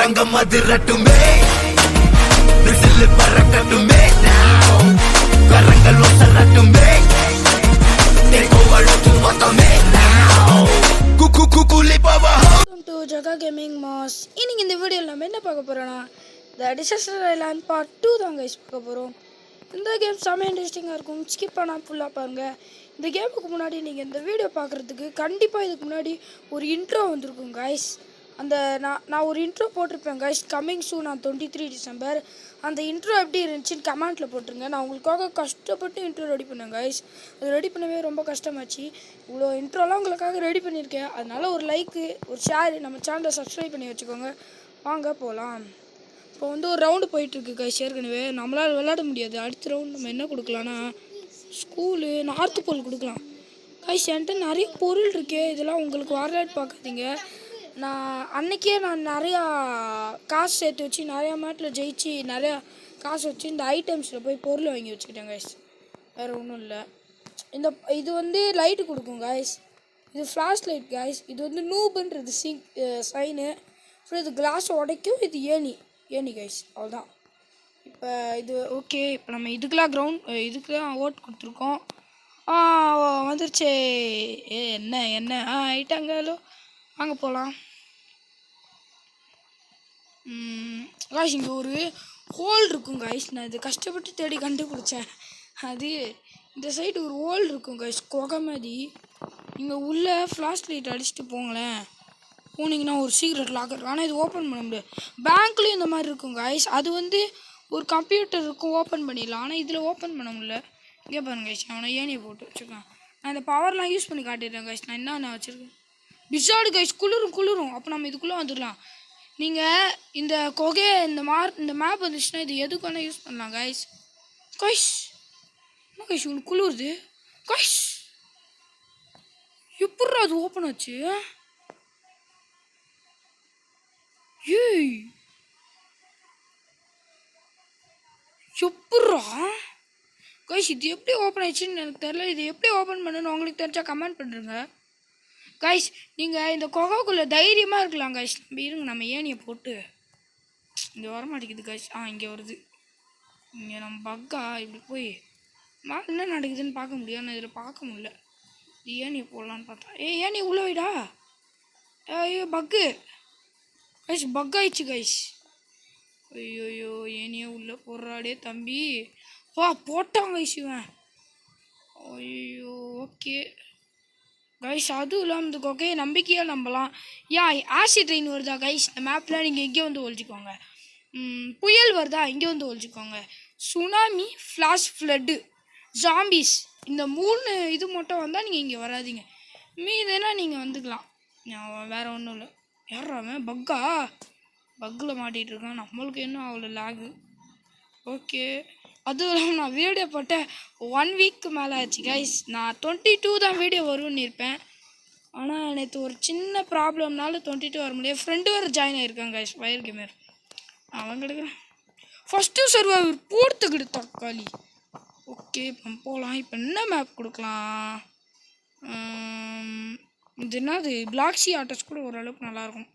தங்கம் அதிரட்டுமே whistle பறக்கட்டுமே கரங்கள் ஒசரட்டுமே ஜகா gaming mass. இன்னைக்கு இந்த வீடியோவில் நம்ம என்ன பார்க்க போகிறோன்னா த டிசாஸ்டர் ஐலாண்ட் பார்ட் 2 தான் கைஸ் பார்க்க போகிறோம். இந்த கேம் செம்ம இன்ட்ரெஸ்டிங்காக இருக்கும். ஸ்கிப் பண்ணால் ஃபுல்லாக பாருங்கள். இந்த கேமுக்கு முன்னாடி நீங்கள் இந்த வீடியோ பார்க்குறதுக்கு கண்டிப்பாக இதுக்கு முன்னாடி ஒரு இன்ட்ரோ வந்திருக்கும் கைஸ். அந்த நான் ஒரு இன்ட்ரோ போட்டிருப்பேன் guys, coming soon on 23 December. அந்த இன்ட்ரோ எப்படி இருந்துச்சுன்னு கமெண்ட்டில் போட்டுருங்க. நான் உங்களுக்காக கஷ்டப்பட்டு இன்ட்ரோ ரெடி பண்ணேன் கைஸ். அது ரெடி பண்ணவே ரொம்ப கஷ்டமாச்சு. இவ்வளோ இன்ட்ரோலாம் உங்களுக்காக ரெடி பண்ணியிருக்கேன். அதனால் ஒரு லைக்கு, ஒரு ஷேர், நம்ம சேனலை சப்ஸ்கிரைப் பண்ணி வச்சுக்கோங்க. வாங்க போகலாம். இப்போ வந்து ஒரு ரவுண்டு போயிட்டுருக்கு கைஸ். ஏற்கனவே நம்மளால் விளையாட முடியாது. அடுத்த ரவுண்டு நம்ம என்ன கொடுக்கலான்னா ஸ்கூலு நார்த்து போல் கொடுக்கலாம் கைஸ். என்கிட்ட நிறைய பொருள் இருக்கே, இதெல்லாம் உங்களுக்கு வரலாறு பார்க்காதீங்க. அன்றைக்கே நான் நிறையா காசு சேர்த்து வச்சு நிறையா மேட்டில் ஜெயிச்சு நிறையா காசு வச்சு இந்த ஐட்டம்ஸில் போய் பொருள் வாங்கி வச்சுக்கிட்டேன் கைஸ். வேறு ஒன்றும் இல்லை. இது வந்து லைட்டு கொடுக்கும் கைஸ். இது ஃப்ளாஷ் லைட் கைஸ். இது வந்து நூபுன்றது சைனு. அப்புறம் இது கிளாஸ் உடைக்கும். இது ஏணி கைஸ். அவ்வளோதான். இப்போ இது ஓகே. இப்போ நம்ம இதுக்கெலாம் ஓட்டு கொடுத்துருக்கோம். வந்துருச்சே. என்ன ஆயிட்டாங்களோ. வாங்க போகலாம் காய்ஸ். இங்கே ஒரு ஹோல் இருக்கும் காய்ஸ். நான் இது கஷ்டப்பட்டு தேடி கண்டுபிடிச்சேன். அது இந்த சைடு ஒரு ஹோல் இருக்கும் காய்ஸ், குகை மாதிரி. இங்கே உள்ளே ஃப்ளாஷ் லைட் அடிச்சுட்டு போங்களேன். போனீங்கன்னா ஒரு சீக்ரெட் லாக்கர். ஆனால் இது ஓப்பன் பண்ண முடியாது. பேங்க்லேயும் இந்த மாதிரி இருக்கும் காய்ஸ். அது வந்து ஒரு கம்ப்யூட்டர் இருக்கும், ஓப்பன் பண்ணிடலாம். ஆனால் இதில் ஓப்பன் பண்ண முடியல. இங்கே பாருங்க காய்ஸ், அவனை ஏனியை போட்டு வச்சுருக்கேன். நான் இந்த பவர்லாம் யூஸ் பண்ணி காட்டிடுறேன் காய்ஸ். நான் என்ன வச்சுருக்கேன் பிசாடு கைஸ். குளிரும். அப்போ நம்ம இதுக்குள்ளே வந்துடலாம். நீங்கள் இந்த கொகை இந்த மேப் வந்துச்சுன்னா இது எதுக்கு வேணால் யூஸ் பண்ணலாம் கைஸ். என்ன கைஸ் உங்களுக்கு குளிருது கைஸ்? எப்பட்றா அது ஓப்பன் ஆச்சு? ஏய் எப்பட்றா கைஸ் இது எப்படி ஓப்பன் ஆயிடுச்சுன்னு எனக்கு தெரியல. இது எப்படி ஓப்பன் பண்ணணும்னு உங்களுக்கு தெரிஞ்சா கமெண்ட் பண்ணுறேங்க கைஸ். நீங்கள் இந்த கொகைக்குள்ளே தைரியமாக இருக்கலாம் கைஸ். நம்ம ஏனியை போட்டு இங்கே வர மாட்டேங்குது கைஸ். இங்கே வருது. இங்கே நம்ம பக்கா இப்படி போய் என்ன நடக்குதுன்னு பார்க்க முடியும். ஆனால் இதில் பார்க்க முடியல. இது ஏனியை போடலான்னு பார்த்தா ஏனி உள்ள வைடா. ஐயோ பக்கு கைஸ், பக் ஆயிடுச்சு கைஸ். ஐயோயோ ஏனியை உள்ளே போடுறாடே தம்பி. போட்டான் கைஸ் இவன். ஐயோ ஓகே கைஸ். அதுவும் இல்லாமல் இந்த கொகையை நம்பிக்கையாக நம்பலாம். ஆசிட் ரெயின் வருதா கைஸ் இந்த மேப்பில், நீங்கள் இங்கே வந்து ஒழிச்சிக்கோங்க. புயல் வருதா இங்கே வந்து ஒழிச்சிக்கோங்க. சுனாமி, ஃப்ளாஷ் ஃப்ளட்டு, ஜாம்பிஸ், இந்த 3 இது மட்டும் வந்தால் நீங்கள் இங்கே வராதிங்க. மீதுனா நீங்கள் வந்துக்கலாம். வேறு ஒன்றும் இல்லை. யாராவன் பக்கில் மாட்டிகிட்டு இருக்கான். நம்மளுக்கு என்ன அவ்வளோ லாகு. ஓகே. அதுவும் இல்லாமல் நான் வீடியோ போட்ட 1 வீக்கு மேலே ஆச்சு கைஸ். நான் 22 தான் வீடியோ வரும்னு இருப்பேன். ஆனால் நேற்று ஒரு சின்ன ப்ராப்ளம்னால 22 வர முடியாது. ஃப்ரெண்டு வேறு ஜாயின் ஆகிருக்காங்க கைஸ், ஃபயர் கேமர். அவன் கிடைக்கிறேன் ஃபஸ்ட்டு சர்வைவர் போர்த்துக்கிடு தக்காளி. ஓகே இப்போ போகலாம். இப்போ என்ன மேப் கொடுக்கலாம்? இது என்னது பிளாக்ஸி ஆட்டோஸ் கூட ஓரளவுக்கு நல்லாயிருக்கும்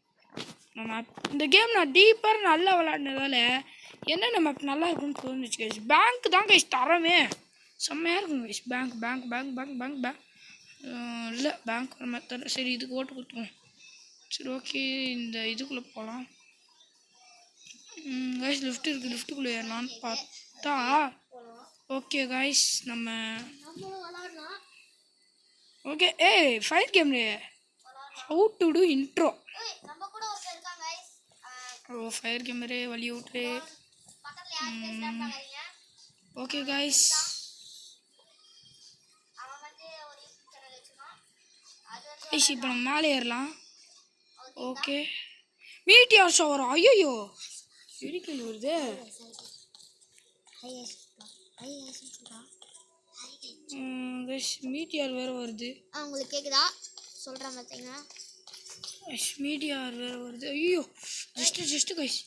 மேப். இந்த கேம் நான் டீப்பாக நல்லா விளாட்னதால என்னென்ன மேப் நல்லா இருக்குன்னு தோணுச்சு கைஸ். பேங்க் தான் கைஸ் தரமே செம்மையாக இருக்கும் கைஸ். பேங்க் இல்லை பேங்க் வர மாதிரி தர. சரி இதுக்கு ஓட்டு கொடுத்துருவோம். சரி ஓகே இந்த இதுக்குள்ளே போகலாம் கைஸ். லிஃப்ட் இருக்குது, லிஃப்ட்டுக்குள்ளே ஏறலான்னு பார்த்தா ஓகே கைஸ் நம்ம ஓகே. ஃபயர் கேம்ரே how to do intro. Fire கேமரே வழி விட்ரு. ஓகே கைஸ் இப்போ நம்ம மேலே ஏறலாம். Okay meteor shower. ஐயோ இடிக்கல் வருது. மீட்டியார் வேறு வருது. உங்களுக்கு கேட்குதா சொல்கிறேன் பார்த்தீங்கன்னா மீட்டியார் வேறு வருது. ஐயோ ஜஸ்ட்டு கைஸ்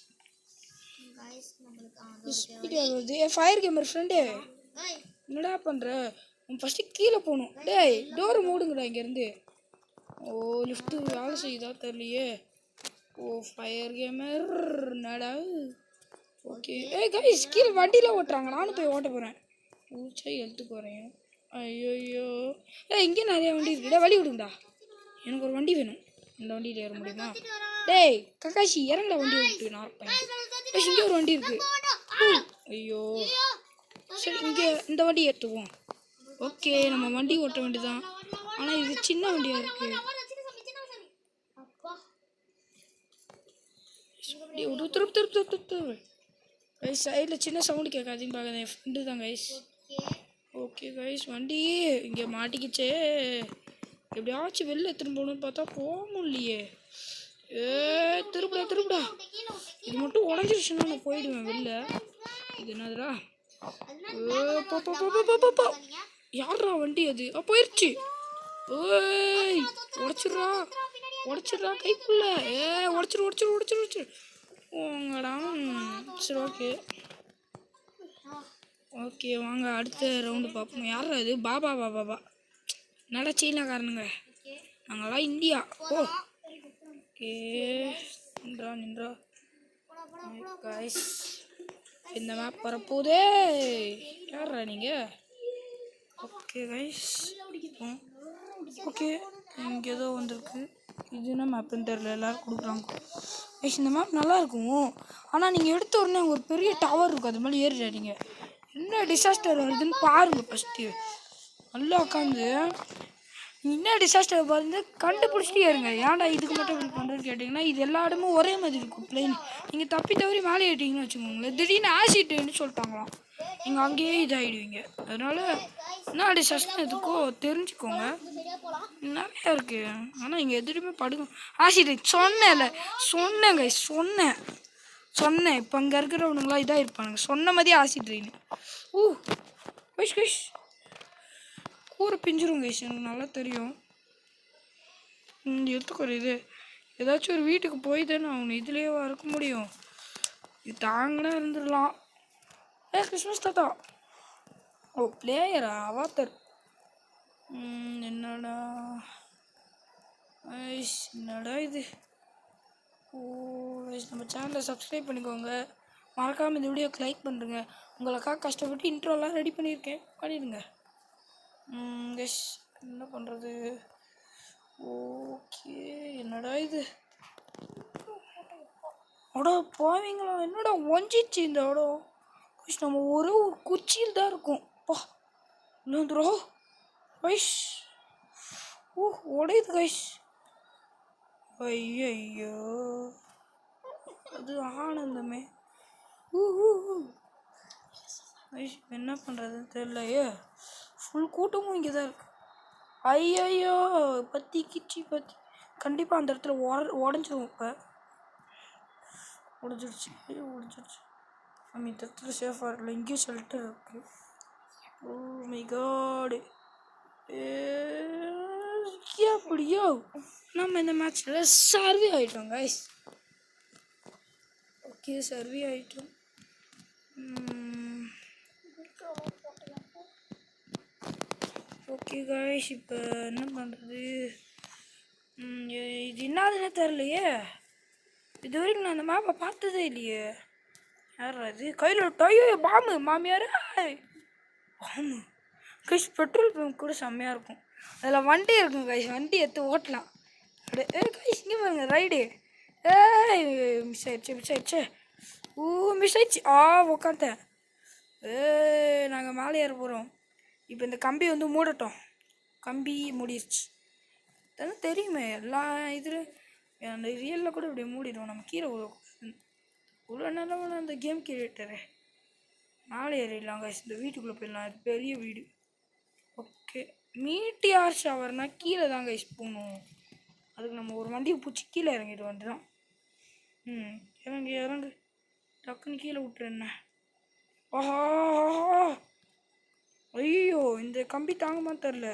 மீட்டியார் வருது. ஃபயர் கேமர் ஃப்ரெண்டு என்னடா பண்ணுற? ஃபஸ்ட்டு கீழே போகணும். டோரை மூடுங்கடா இங்கேருந்து. லிஃப்ட்டு வேலை செய்யுதா தெரியலையே. ஓ ஃபயர் கேமர் என்னடா ஓகே ஏய் கைஸ் கீழே வண்டியில் ஓட்டுறாங்க நானும் போய் ஓட்ட போகிறேன் ஊச்சா எழுத்து போகிறேன் ஐயோ இங்கே நிறைய வண்டி இருக்குடா வழி விடுங்கடா எனக்கு ஒரு வண்டி வேணும் இந்த வண்டியில் ஏற முடியுமா டேய் கக்காஷி இறங்கல வண்டி விட்டு நான் பையன் இங்கே ஒரு வண்டி இருக்கு ஐயோ சரி இங்கே இந்த வண்டி எடுத்துக்குவோம் ஓகே நம்ம வண்டி ஓட்ட வேண்டியதான் ஆனால் இது சின்ன வண்டியாக இருக்கு திருப்பு கைஸ் சைடில் சின்ன சவுண்டு கேட்காதீங்க பார்க்குறேன் என் ஃப்ரெண்டு தான் கைஸ் ஓகே கைஸ் வண்டி இங்கே மாட்டிக்கிச்சே எப்படியாச்சும் வெளில எடுத்துன்னு போகணும்னு பார்த்தா போக முடியலையே திருப்புடா இது மட்டும் உடஞ்சிருச்சுன்னா நான் போயிடுவேன் வெளில இது என்னதுடா யாரா வண்டி அது போயிடுச்சு ஓய் உடச்சிடுறா கைக்குள்ள உடச்சிரு உங்கடா சரி ஓகே வாங்க அடுத்த ரவுண்டு பார்ப்போம் யாரா இது பாபா நட சீனாக்காரனுங்க நாங்களாம் இந்தியா ஓகே நின்றா கைஸ் இந்த மேப் வரப்போதே யாரா நீங்கள் ஓகே கைஸ் ஓகே இங்கே ஏதோ வந்திருக்கு இது என்ன மேப்புன்னு தெரில எல்லோரும் கொடுக்குறாங்க கைஸ் இந்த மேப் நல்லாயிருக்கும் ஆனால் நீங்கள் எடுத்த உடனே ஒரு பெரிய டவர் இருக்கும் அது மாதிரி ஏறிடாதீங்க என்ன டிசாஸ்டர் வருதுன்னு பாருங்கள் ஃபஸ்ட்டு நல்லா உட்காந்து என்ன டிசாஸ்டர் பாருங்க கண்டுபிடிச்சிட்டே இருங்க ஏன்டா இதுக்கு மட்டும் இப்படி பண்ணுறதுன்னு கேட்டிங்கன்னா இது எல்லா இடமும் ஒரே மாதிரி இருக்கும் பிளைன் நீங்கள் தவறி மேலே ஏற்றிங்கன்னு வச்சுக்கோங்களேன் திடீர்னு ஆசிட்டுன்னு சொல்லிட்டாங்களாம் நீங்கள் அங்கேயே இதாகிடுவீங்க அதனால் என்ன டிசாஸ்டர் எதுக்கோ தெரிஞ்சுக்கோங்க நிறையா இருக்குது ஆனால் இங்கே எதுவுமே படுங்க ஆசிட் சொன்னேன் இப்போ அங்கே இருக்கிறவனுங்களாம் இதாக இருப்பானுங்க சொன்ன மாதிரியே ஆசிட் ரெயின் கைஷ் கூரை பிஞ்சிரும் கைஸ் எனக்கு நல்லா தெரியும் எடுத்துக்கோ இது ஏதாச்சும் ஒரு வீட்டுக்கு போய் தானே அவனு இதுலேயே இருக்க முடியும் இது தாங்கன்னா இருந்துடலாம் கிறிஸ்மஸ் தாத்தா ஓ பிளேயரா அவாத்தர் என்னடா இது ஓ நம்ம சேனலை சப்ஸ்கிரைப் பண்ணிக்கோங்க மறக்காமல் இந்த வீடியோக்கு லைக் பண்ணுறேங்க உங்களுக்காக கஷ்டப்பட்டு இன்ட்ரோலாம் ரெடி பண்ணிடுங்க எஸ் என்ன பண்ணுறது ஓகே என்னடா இது போவீங்களா என்னடா ஒஞ்சிச்சு இந்த இடம் நம்ம ஒரு குச்சியில் தான் இருக்கும் இன்னொரு கைஸ் உடையுது கைஸ் ஐயோ அது ஆனந்தமே கைஸ் என்ன பண்ணுறதுன்னு தெரியலையே ஃபுல் கூட்டமும் இங்கே தான் இருக்குது ஐயோ பத்தி கண்டிப்பாக அந்த இடத்துல உடஞ்சிரும் இப்போ உடஞ்சிருச்சு நம்ம இந்த இடத்துல சேஃபாக இருக்கல இங்கேயும் ஷெல்டர் இருக்குது ஓ மை காட் அப்படியோ நம்ம இந்த மேட்ச்சில் சர்வே ஆகிட்டோம் கைஸ் ஓகே சர்வே ஆகிட்டோம் ஓகே கைஸ் இப்போ என்ன பண்ணுறது இது என்னதுன்னே தெரிலையே இது வரைக்கும் நான் அந்த மேப்பை பார்த்ததே இல்லையே யாரா இது கையில் டொய்யோ பாம்பு மாமியார் பாம்பு கைஸ் பெட்ரோல் பம்ப் கூட செம்மையாக இருக்கும் அதில் வண்டி இருக்கும் கைஸ் வண்டி எடுத்து ஓட்டலாம் அப்படியே கைஸ் இங்கே பாருங்க ரைடு மிஸ் ஆயிடுச்சு மிஸ் ஆயிடுச்சு உட்காந்தேன் நாங்கள் மேலே ஏற போகிறோம் இப்போ இந்த கம்பி வந்து மூடட்டும் கம்பி மூடிடுச்சு தானே தெரியுமே எல்லா இதில் அந்த ரியலில் கூட இப்படி மூடிடுவோம் நம்ம கீழே இவ்வளோ நேரம் அந்த கேம் கிரியேட்டரு மேலே ஏறிடலாம் கைஸ் இந்த வீட்டுக்குள்ளே போயிடலாம் இது பெரிய வீடு ஓகே மீட்டியார் ஷவர்னால் கீழே தான் கைஸ் போகணும் அதுக்கு நம்ம ஒரு வண்டியை பிடிச்சி கீழே இறங்கிட்டு வந்துடும் இறங்கு டக்குன்னு கீழே விட்டுருண்ணே ஐயோ இந்த கம்பி தாங்கமா தெரில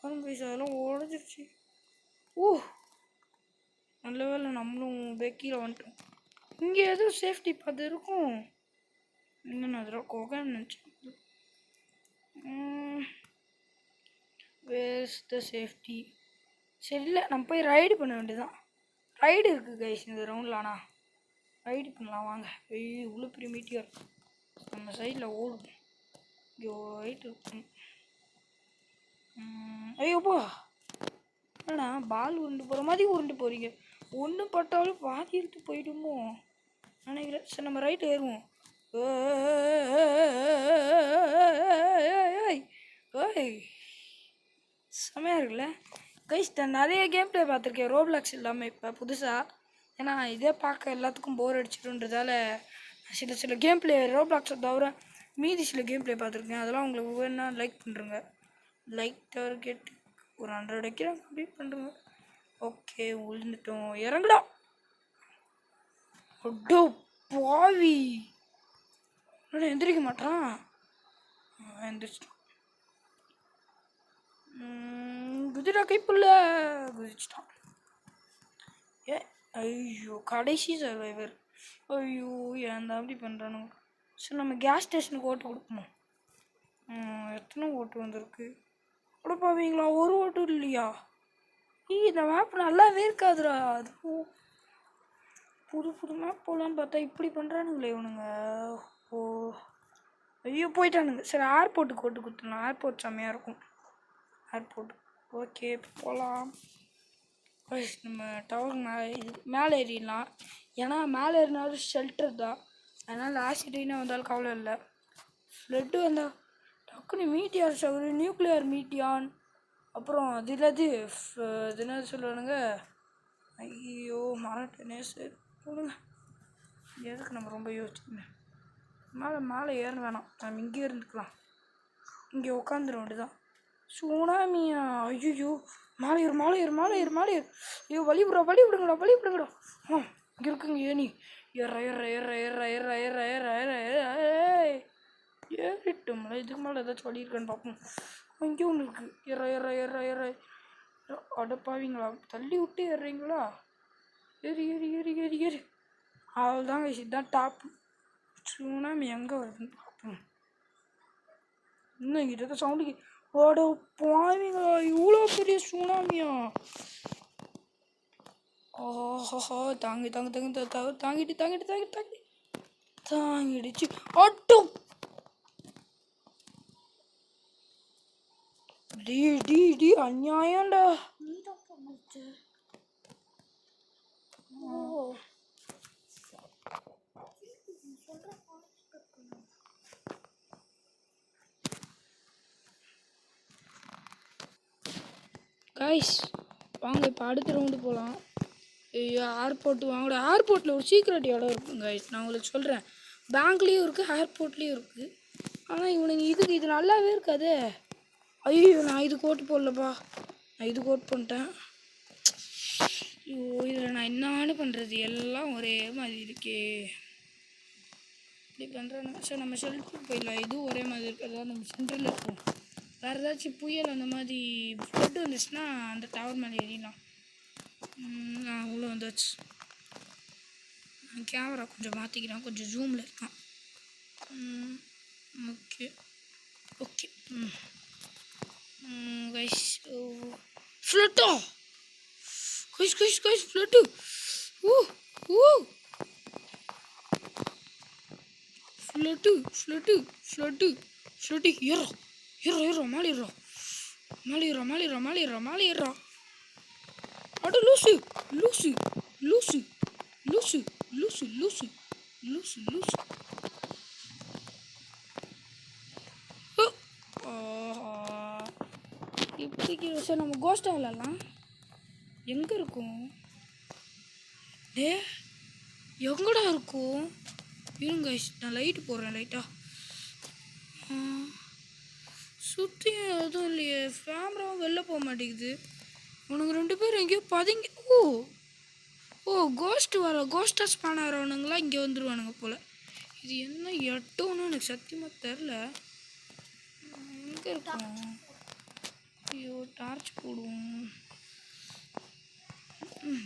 பாருங்க கைஸ் அதெல்லாம் உடஞ்சிருச்சு நல்ல வேலை நம்மளும் கீழே வந்துட்டோம் இங்கே எதுவும் சேஃப்டி பார்த்து இருக்கும் இன்னும் அதில் கோகன்னு நினச்சேன் வேர்ஸ் த சேஃப்டி சரி இல்லை நம்ம போய் ரைடு பண்ண வேண்டியதான் ரைடு இருக்குது கைஸ் இந்த ரவுண்டில். ஆனால் ரைடு பண்ணலாம் வாங்க. ஐயோ இவ்வளோ பெரிய மீட்டியர் நம்ம சைடில் ஓடும். இங்கே ரைட் இருக்கும். ஐயோப்பா என்னண்ணா பால் உருண்டு போகிற மாதிரி உருண்டு போகிறீங்க. ஒன்று பட்டாலும் பாதி எடுத்து போயிடுமோ நினைக்கிறேன். சரி நம்ம ரைட்டு ஏறுவோம். செமையாக இருக்குல்ல கைஸ். நிறைய கேம் ப்ளே பார்த்துருக்கேன் ரோப்ளாக்ஸ் இல்லாமல் இப்போ புதுசாக. ஏன்னா இதே பார்க்க எல்லாத்துக்கும் போர் அடிச்சிடுன்றதால சில கேம் ப்ளே ரோப்ளாக்ஸை தவிர மீதி சில கேம் ப்ளே பார்த்துருக்கேன். அதெல்லாம் உங்களுக்கு வேணா லைக் பண்ணுறேங்க. லைக் டார்கெட் ஒரு 100 வைக்கிறேன் கம்ப்ளீட் பண்ணுறேங்க. ஓகே விழுந்துட்டோம். இறங்குடா. அடோ பாவி எந்திரிக்க மாட்டான். எந்திரிச்சிட்டான். குதிரா கைப்புள்ள குதிச்சிட்டான். ஐயோ கடைசி சர்வைவர். ஐயோ ஏன் தான் அப்படி பண்ணுறானுங்க. சரி நம்ம கேஸ் ஸ்டேஷனுக்கு ஓட்டு கொடுக்கணும். எத்தனை ஓட்டு வந்திருக்கு கொடுப்பாவீங்களா? ஒரு ஓட்டு இல்லையா? இந்த மேப் நல்லாவே இருக்காதுடா. அது புது மேப் போகலான்னு பார்த்தா இப்படி பண்ணுறானுங்களே இவனுங்க. ஓ ஐயோ போயிட்டானுங்க. சரி ஏர்போர்ட்டுக்கு ஓட்டு கொடுத்துடலாம். ஏர்போர்ட் செம்மையாக இருக்கும். ஏர்போர்ட் ஓகே போகலாம். நம்ம டவர் மேலே ஏறிடலாம். ஏன்னா மேலே ஏறினாலும் ஷெல்டர் தான். அதனால் ஆசிட்னா வந்தாலும் கவலை இல்லை. ஃப்ளட்டு வந்தால் டக்குன்னு மீட்டியார் சவுரு நியூக்ளியர் மீட்டியான் அப்புறம் அது என்ன சொல்லுவானுங்க. ஐயோ மறட்டனே. சரி போடுங்க. எதுக்கு நம்ம ரொம்ப யோசிச்சுக்கணும். மேலே ஏற வேணாம். நம்ம இங்கே இருந்துக்கலாம். இங்கே உட்காந்துட வேண்டியதான். சுனாமியா? ஐயோ மேலே ஏறு. ஐயோ வழி விடுங்கடா. இங்கே இருக்குங்க ஏனி. ஏறிட்டோம்ல. இதுக்கு மேலே ஏதாச்சும் வழி இருக்கான்னு பார்ப்போம். இங்கே ஒன்று இருக்குது. ஏற அடப்பாவீங்களா? தள்ளி விட்டு ஏறுறீங்களா? ஏறி அவ்வளோதாங்க. இதுதான் டாப்பு. சுனாமி எங்கே வருதுன்னு பார்ப்போம். இன்னும் கிட்ட சவுண்டுக்கு ஓட பாவீங்களா? இவ்வளோ பெரிய சுனாமியா? ஓஹோ தாங்கிடுச்சு. ஆட்டோ டி அநியாயம்டா. கைஸ் வாங்க இப்போ அடுத்த ரவுண்டு போகலாம். ஐயோ ஏர்போர்ட்டு வாங்கடா. ஏர்போர்ட்டில் ஒரு சீக்ரெட் இடம் இருக்குங்க கைஸ். நான் உங்களுக்கு சொல்கிறேன். பேங்க்லேயும் இருக்குது ஏர்போர்ட்லேயும் இருக்குது. ஆனால் இவனுங்க இது நல்லாவே இருக்காது. ஐயோ நான் இதுக்கு ஓட்டு போடலப்பா. நான் இதுக்கு ஓட்டு பண்ணிட்டேன். ஐயோ இதில் நான் என்னான்னு பண்ணுறது? எல்லாம் ஒரே மாதிரி இருக்கே. இப்படி பண்ணுறேன்னா சார் நம்ம ஷெல்டருக்கு போயிடலாம். இதுவும் ஒரே மாதிரி இருக்கிறதா நம்ம சென்டரில் இருக்கும். வேறு ஏதாச்சும் புயல் அந்த மாதிரி ஃப்ளட்டு வந்துச்சுன்னா அந்த டவர் மேலே ஏறிடலாம். அவ்வளோ வந்துச்சு. கேமரா கொஞ்சம் மாற்றிக்கிறான். கொஞ்சம் ஜூமில் இருக்கான். ஓகே கைஸ் ஃப்ளட்டா கைஸ் ஃப்ளட்டு. ஃப்ளட்டு ஏறா மேலே ஏறா. அட லூசு. இப்படிக்கு சார் நம்ம கோஸ்டா விளாட்லாம். எங்கே இருக்கும்? எங்கடா இருக்கும்? இருங்க நான் லைட்டு போடுறேன். லைட்டாக சுற்றி எதுவும் இல்லையே. கேமராவும் வெளில போக மாட்டேங்குது. உனக்கு 2 பேரும் எங்கேயோ பதுங்கி. ஓ கோஸ்டாக ஸ்பான் ஆகிறவனுங்களாம் இங்கே வந்துடுவானுங்க போல். இது என்ன இடம்னு எனக்கு சத்தியமாக தெரில. எங்கே இருக்கும்? ஐயோ டார்ச் போடுவோம்.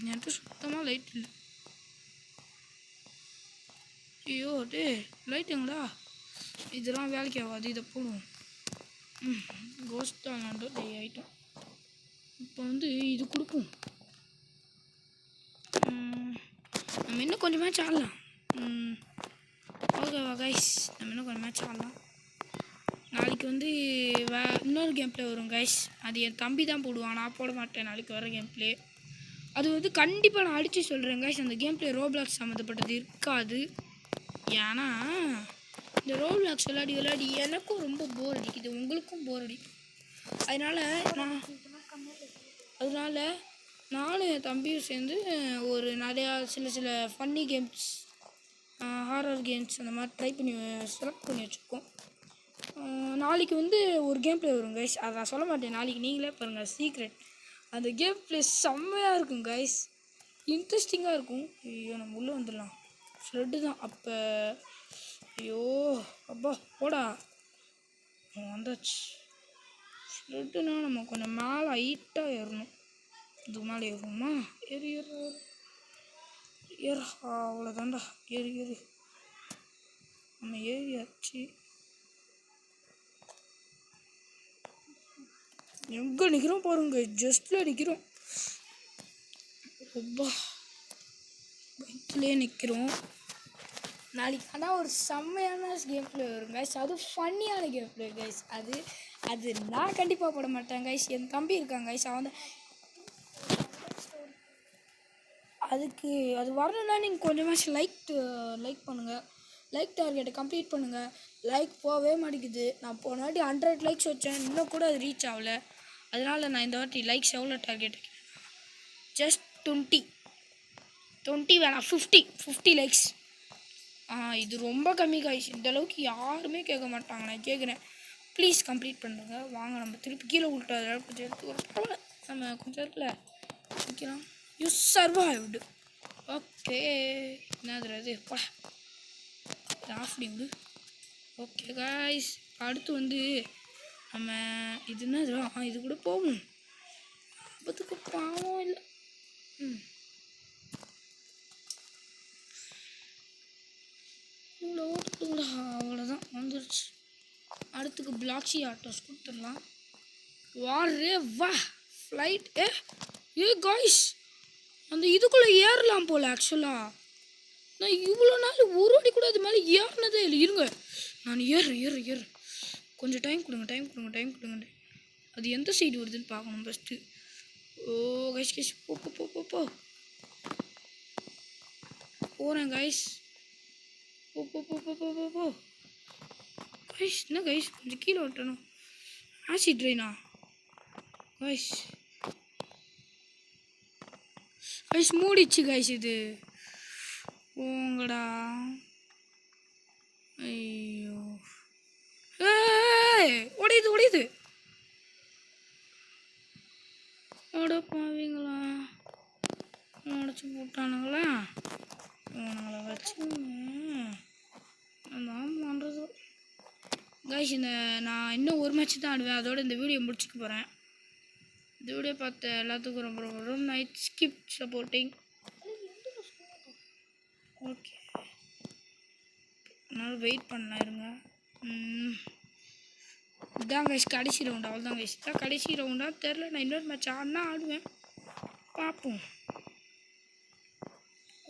என்கிட்ட சுத்தமாக லைட் இல்லை. ஐயோ லைட் எங்கடா? இதெல்லாம் வேலைக்கு ஆகாது. இதை போடுவோம். கோஸ்ட் தான் விளாண்டோம். ஐட்டம் இப்போ இது கொடுப்போம். நம்ம இன்னும் கொஞ்சம் மேட்ச் ஆடலாம். ஓகேவா கைஸ், நம்ம இன்னும் கொஞ்சம் மேட்ச் ஆடலாம். நாளைக்கு வந்து இன்னொரு கேம் ப்ளே வரும் கைஸ். அது என் தம்பி தான் போடுவான், நான் போட மாட்டேன். நாளைக்கு வர கேம் ப்ளே அது வந்து கண்டிப்பாக நான் அடித்து சொல்கிறேன் கைஸ். அந்த கேம் ப்ளே ரோப்ளாக்ஸ் சம்மந்தப்பட்டது இருக்காது. ஏன்னா இந்த ரோப்ளாக்ஸ் விளையாடி எனக்கும் ரொம்ப போர் அடிக்குது, உங்களுக்கும் போர் அடிக்கும். அதனால நானும் என் தம்பியும் சேர்ந்து ஒரு நிறையா சில ஃபன்னி கேம்ஸ், ஹாரர் கேம்ஸ் அந்த மாதிரி ட்ரை பண்ணி செலக்ட் பண்ணி வச்சுருக்கோம். நாளைக்கு வந்து ஒரு கேம் ப்ளே வரும் கைஸ். அதை நான் சொல்ல மாட்டேன், நாளைக்கு நீங்களே பாருங்கள், சீக்ரெட். அந்த கேம் ப்ளே செம்மையாக இருக்கும் கைஸ், இன்ட்ரெஸ்டிங்காக இருக்கும். ஐயோ நம்ம உள்ளே வந்துடலாம், ஃப்ளட்டு தான் அப்போ. ஐயோ அப்பா போடா, வந்தாச்சு. ஃப்ளட்டுனா நம்ம கொஞ்சம் மேலே ஹைட்டாக ஏறணும். இதுக்கு மேலே ஏறுவோமா? ஏறு அவ்வளோதான்டா, ஏறு நம்ம ஏறியாச்சு. எங்கே நிற்கிறோம் பாருங்க, ஜஸ்ட்டில் நிற்கிறோம். ரொம்ப பைக்லேயே நிற்கிறோம். நாளைக்கு ஆனால் ஒரு செம்மையான கேம் ப்ளே வரும் கைஸ், அது ஃபன்னியான கேம் ப்ளே கைஸ். அது நான் கண்டிப்பாக போட மாட்டேன் கைஸ், என் தம்பி இருக்காங்க கைஸ். அவன் அது வரணுன்னா நீங்கள் கொஞ்சமாச்சும் லைக் பண்ணுங்கள், லைக் டார்கெட்டை கம்ப்ளீட் பண்ணுங்கள். லைக் போகவே மாட்டேங்குது. நான் போன வாட்டி 100 லைக்ஸ் வச்சேன், இன்னும் கூட அது ரீச் ஆகலை. அதனால் நான் இந்த வாட்டி லைக்ஸ் எவ்வளோ டார்கெட் வைக்கிறேன், ஜஸ்ட் 20 வேணாம், 50 லைக்ஸ். இது ரொம்ப கம்மி காய்ஸ், இந்த அளவுக்கு யாருமே கேட்க மாட்டாங்க. நான் கேட்குறேன், ப்ளீஸ் கம்ப்ளீட் பண்ணுங்க. வாங்க நம்ம திருப்பி கீழே விட்டாத கொஞ்சம் எடுத்து நம்ம கொஞ்சம் இருக்குல்ல வைக்கலாம். You survived. ஓகே, என்னது பா ஆஃப் விடு. ஓகே காய்ஸ், அடுத்து வந்து நம்ம இது என்னது, இது கூட போகும் ஆபத்துக்கு பாவம் இல்லை. அவ்வளோதான் வந்துருச்சு. அடுத்துக்கு பிளாக்ஸி ஆட்டோஸ் கொடுத்துடலாம். வா ஃப்ளைட். ஏ காய்ஸ், அந்த இதுக்குள்ளே ஏறலாம் போல். ஆக்சுவலாக நான் இவ்வளோ நாள் ஒரு வாட்டி கூட அது மேலே ஏறினதே இல்லை. இருங்க, நான் ஏறு கொஞ்சம் டைம் கொடுங்க. அது எந்த சைடு வருதுன்னு பார்க்கணும் ஃபஸ்ட்டு. ஓ கைஸ் போ போகிறேன் கைஸ். போ கைஸ். என்ன கைஸ், கொஞ்சம் கீழே விட்டணும். ஆசிட் ட்ரெயினா கைஸ் மூடிச்சு கைஸ். இது போங்கடா. ஐயோ உடையுது. பாவீங்களா, உடச்சி போட்டானுங்களா, உங்களை வச்சு நான் பண்ணுறது கைஸ். நான் இன்னும் ஒரு மேட்ச் தான் ஆடுவேன், அதோட இந்த வீடியோ முடிச்சுக்க போகிறேன். இந்த வீடியோ பார்த்த எல்லாத்துக்கும் ரொம்ப நைட் ஸ்கிப் சப்போர்ட்டிங். ஓகே, அதனால் வெயிட் பண்ணலாம் இருங்க. இதான் கைஸ் கடைசி ரவுண்டு, அவ்வளோதான் கைஸ். இதான் கடைசி ரவுண்டாக தெரில. நான் இன்னொரு மேட்ச் ஆடுவேன், பார்ப்போம்.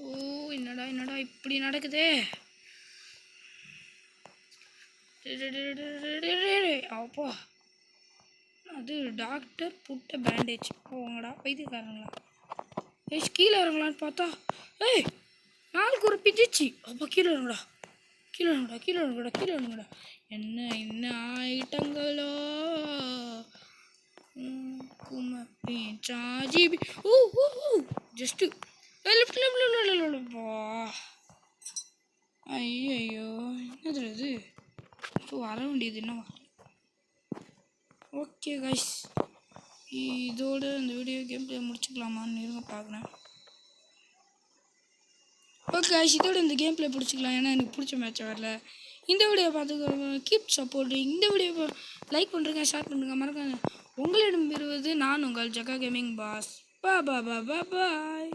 ஓ என்னடா இப்படி நடக்குதே. அப்போ அது டாக்டர் புட்ட பேண்டேஜ். போங்கடா வைத்தியக்காரங்களா. கீழே இறங்கலான்னு பார்த்தா நாளுக்கு ஒரு பிஞ்சிச்சு. அப்போ கீழே இறங்குடா. என்ன ஐட்டங்களோ ஜிபி. ஜஸ்ட்டு ஐயோ என்னது இது, இப்போ வர வேண்டியது இன்னும் வரல. ஓகே கைஸ், இதோட இந்த வீடியோ கேம் ப்ளே முடிச்சுக்கலாமான்னு இருங்க பார்க்குறேன். ஓகே கைஸ், இதோட இந்த கேம் ப்ளே பிடிச்சிக்கலாம், ஏன்னா எனக்கு பிடிச்ச மேட்சை வரல. இந்த வீடியோ பார்த்துக்க கீப் சப்போர்ட்டிங். இந்த வீடியோ லைக் பண்ணுறேங்க, ஷேர் பண்ணுறேங்க, மறக்காம. உங்களிடம் பெறுவது நான் உங்கள் ஜக்கா கேமிங் பாஸ். பாய்.